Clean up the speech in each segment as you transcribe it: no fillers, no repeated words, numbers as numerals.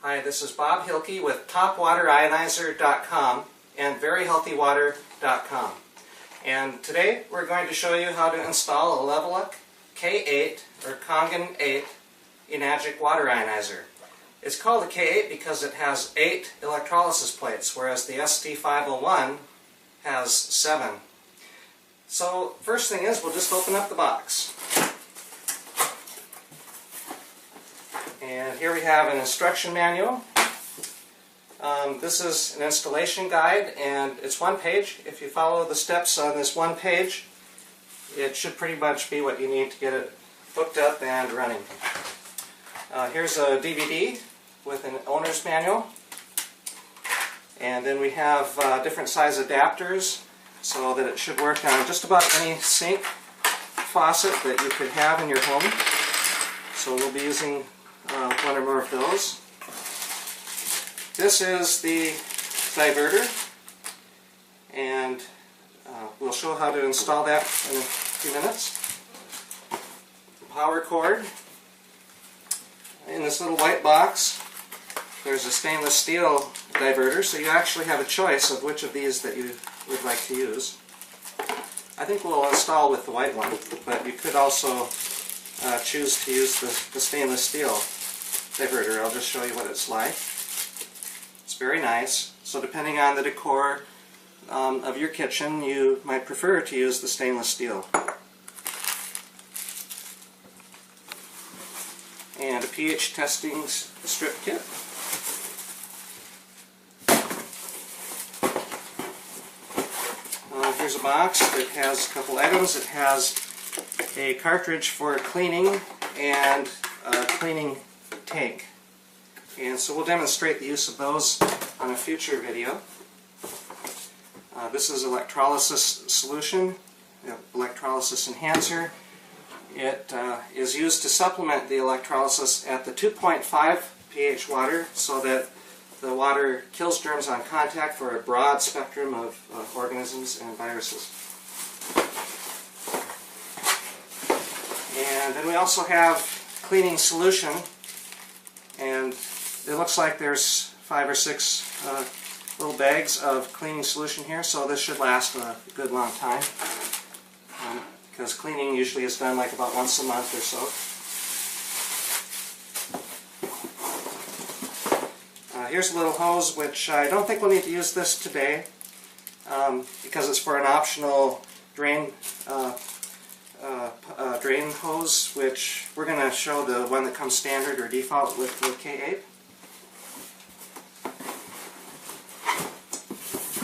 Hi, this is Bob Hilke with TopWaterIonizer.com and VeryHealthyWater.com. And today we're going to show you how to install a Leveluk K8 or Kangen 8 Enagic water ionizer. It's called a K8 because it has 8 electrolysis plates, whereas the ST501 has 7. So first thing is, we'll just open up the box. And here we have an instruction manual. This is an installation guide, and it's one page. If you follow the steps on this one page, it should pretty much be what you need to get it hooked up and running. Here's a DVD with an owner's manual. And then we have different size adapters so that it should work on just about any sink faucet that you could have in your home. So we'll be using one or more of those. This is the diverter, and we'll show how to install that in a few minutes. Power cord. In this little white box there's a stainless steel diverter, so you actually have a choice of which of these that you would like to use. I think we'll install with the white one, but you could also choose to use the stainless steel diverter. I'll just show you what it's like. It's very nice. So depending on the decor of your kitchen, you might prefer to use the stainless steel. And a pH testing strip kit. Here's a box that has a couple items. It has a cartridge for cleaning and a cleaning tank. And so we'll demonstrate the use of those on a future video. This is electrolysis solution, electrolysis enhancer. It is used to supplement the electrolysis at the 2.5 pH water so that the water kills germs on contact for a broad spectrum of organisms and viruses. And then we also have cleaning solution, and it looks like there's 5 or 6 little bags of cleaning solution here, so this should last a good long time, because cleaning usually is done like about once a month or so. Here's a little hose, which I don't think we'll need to use this today, because it's for an optional drain drain hose, which we're going to show the one that comes standard or default with the K8.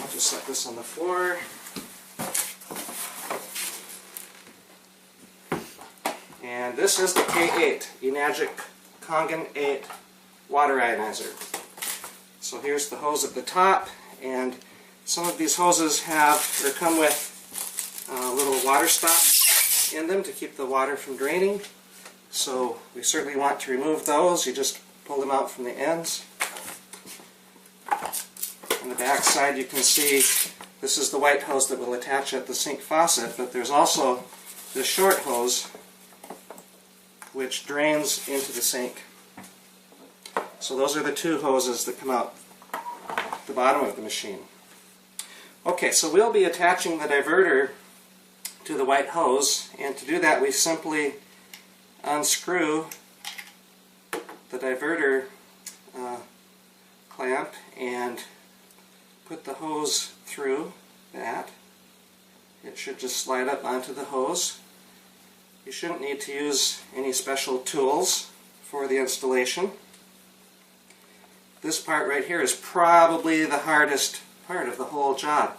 I'll just set this on the floor. And this is the K8 Enagic Kangen 8 water ionizer. So here's the hose at the top, and some of these hoses come with little water stops in them to keep the water from draining. So we certainly want to remove those. You just pull them out from the ends. On the back side you can see this is the white hose that will attach at the sink faucet, but there's also the short hose which drains into the sink. So those are the 2 hoses that come out the bottom of the machine. Okay, so we'll be attaching the diverter to the white hose, and to do that we simply unscrew the diverter clamp and put the hose through that. It should just slide up onto the hose. You shouldn't need to use any special tools for the installation. This part right here is probably the hardest part of the whole job,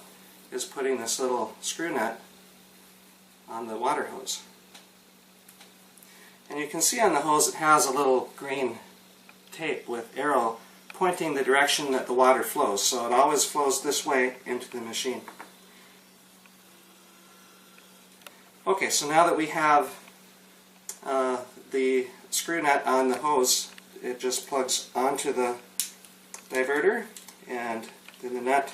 is putting this little screw nut on the water hose. And you can see on the hose it has a little green tape with arrow pointing the direction that the water flows, so it always flows this way into the machine. Okay, so now that we have the screw nut on the hose, it just plugs onto the diverter, and then the nut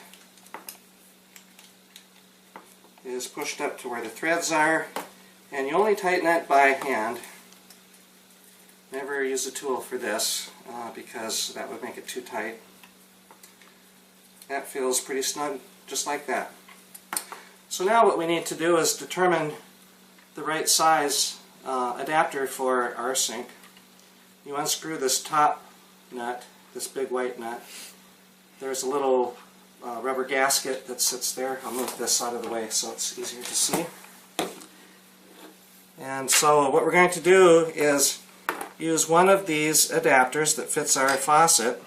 is pushed up to where the threads are, and you only tighten it by hand. Never use a tool for this because that would make it too tight. That feels pretty snug, just like that. So now what we need to do is determine the right size adapter for our sink. You unscrew this top nut, this big white nut. There's a little rubber gasket that sits there. I'll move this out of the way so it's easier to see. And so what we're going to do is use one of these adapters that fits our faucet.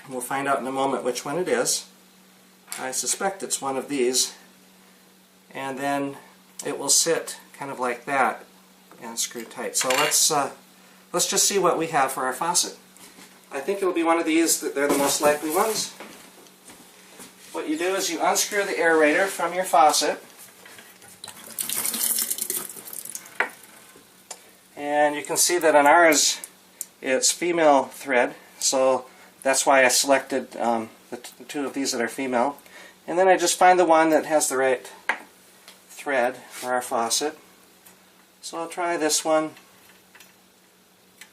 We'll find out in a moment which one it is. I suspect it's one of these. And then it will sit kind of like that and screw tight. So let's just see what we have for our faucet. I think it'll be one of these. They're the most likely ones. What you do is you unscrew the aerator from your faucet. And you can see that on ours it's female thread, so that's why I selected the two of these that are female. And then I just find the one that has the right thread for our faucet. So I'll try this one.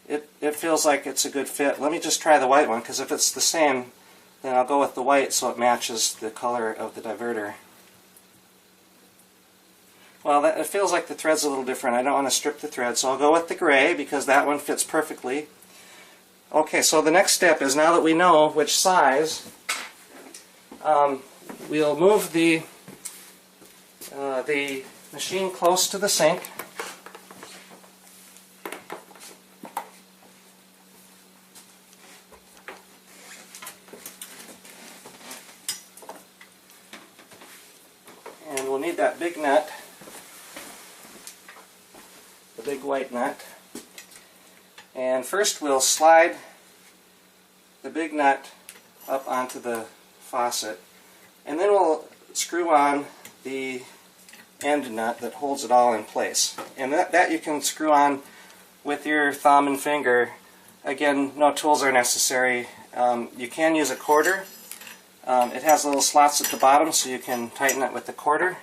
It feels like it's a good fit. Let me just try the white one, because if it's the same, then I'll go with the white so it matches the color of the diverter. Well, it feels like the thread's a little different. I don't want to strip the thread, so I'll go with the gray because that one fits perfectly. Okay, so the next step is, now that we know which size, we'll move the machine close to the sink. And we'll need that big nut. The big white nut. And first we'll slide the big nut up onto the faucet, and then we'll screw on the end nut that holds it all in place. And that you can screw on with your thumb and finger. Again, no tools are necessary. You can use a quarter. It has little slots at the bottom so you can tighten it with the quarter.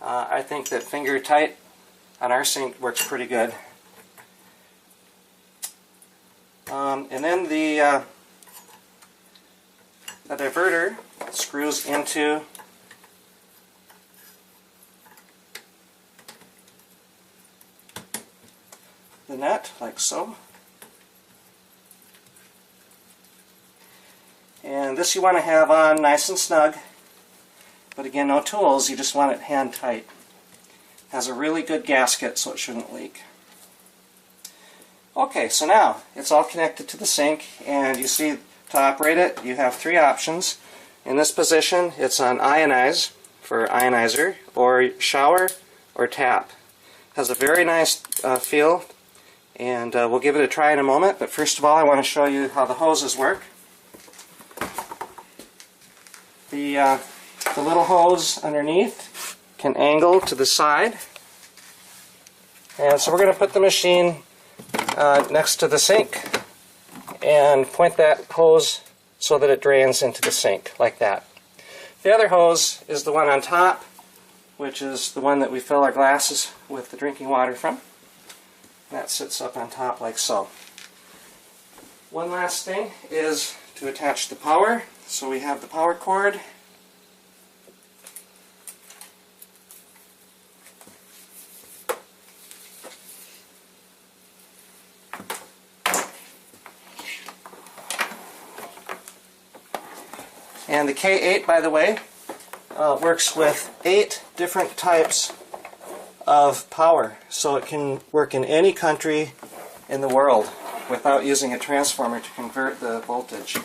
I think that finger tight on our sink works pretty good. And then the diverter screws into the nut, like so. And this you want to have on nice and snug, but again, no tools, you just want it hand tight. Has a really good gasket so it shouldn't leak. Okay, so now it's all connected to the sink, and you see, to operate it you have three options. In this position it's on ionize for ionizer, or shower, or tap. Has a very nice feel, and we'll give it a try in a moment, but first of all I want to show you how the hoses work. The little hose underneath can angle to the side, and so we're going to put the machine next to the sink and point that hose so that it drains into the sink, like that. The other hose is the one on top, which is the one that we fill our glasses with the drinking water from. That sits up on top like so. One last thing is to attach the power. So we have the power cord. And the K8, by the way, works with 8 different types of power. So it can work in any country in the world without using a transformer to convert the voltage.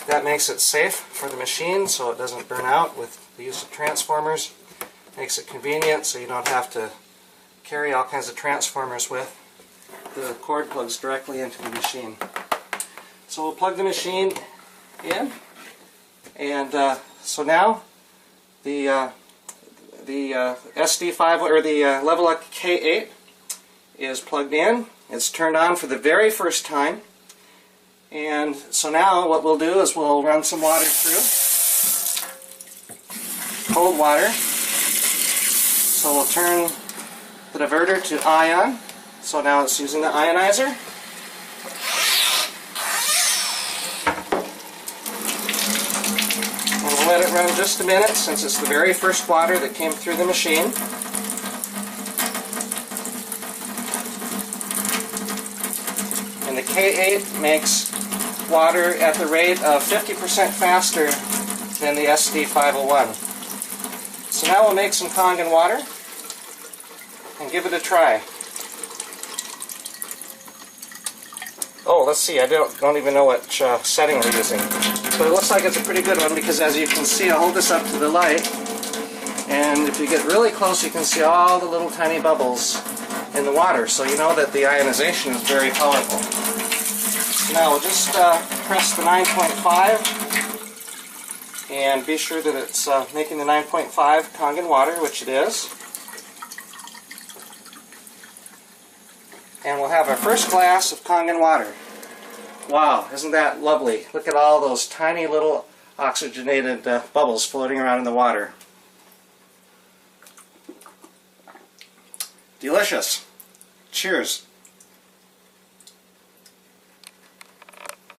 That makes it safe for the machine so it doesn't burn out with the use of transformers. Makes it convenient so you don't have to carry all kinds of transformers with. The cord plugs directly into the machine. So we'll plug the machine in, and so now the SD5 or the Leveluk K8 is plugged in. It's turned on for the very first time. And so now what we'll do is we'll run some water through, cold water. So we'll turn the diverter to ion So now it's using the ionizer. And we'll let it run just a minute since it's the very first water that came through the machine. And the K8 makes water at the rate of 50% faster than the SD501. So now we'll make some Kangen water and give it a try. Oh, let's see, I don't even know what setting we're using. But it looks like it's a pretty good one because as you can see, I'll hold this up to the light, and if you get really close you can see all the little tiny bubbles in the water, so you know that the ionization is very powerful. So now we'll just press the 9.5 and be sure that it's making the 9.5 Kangen water, which it is. And we'll have our first glass of Kangen water. Wow, isn't that lovely? Look at all those tiny little oxygenated bubbles floating around in the water. Delicious. Cheers.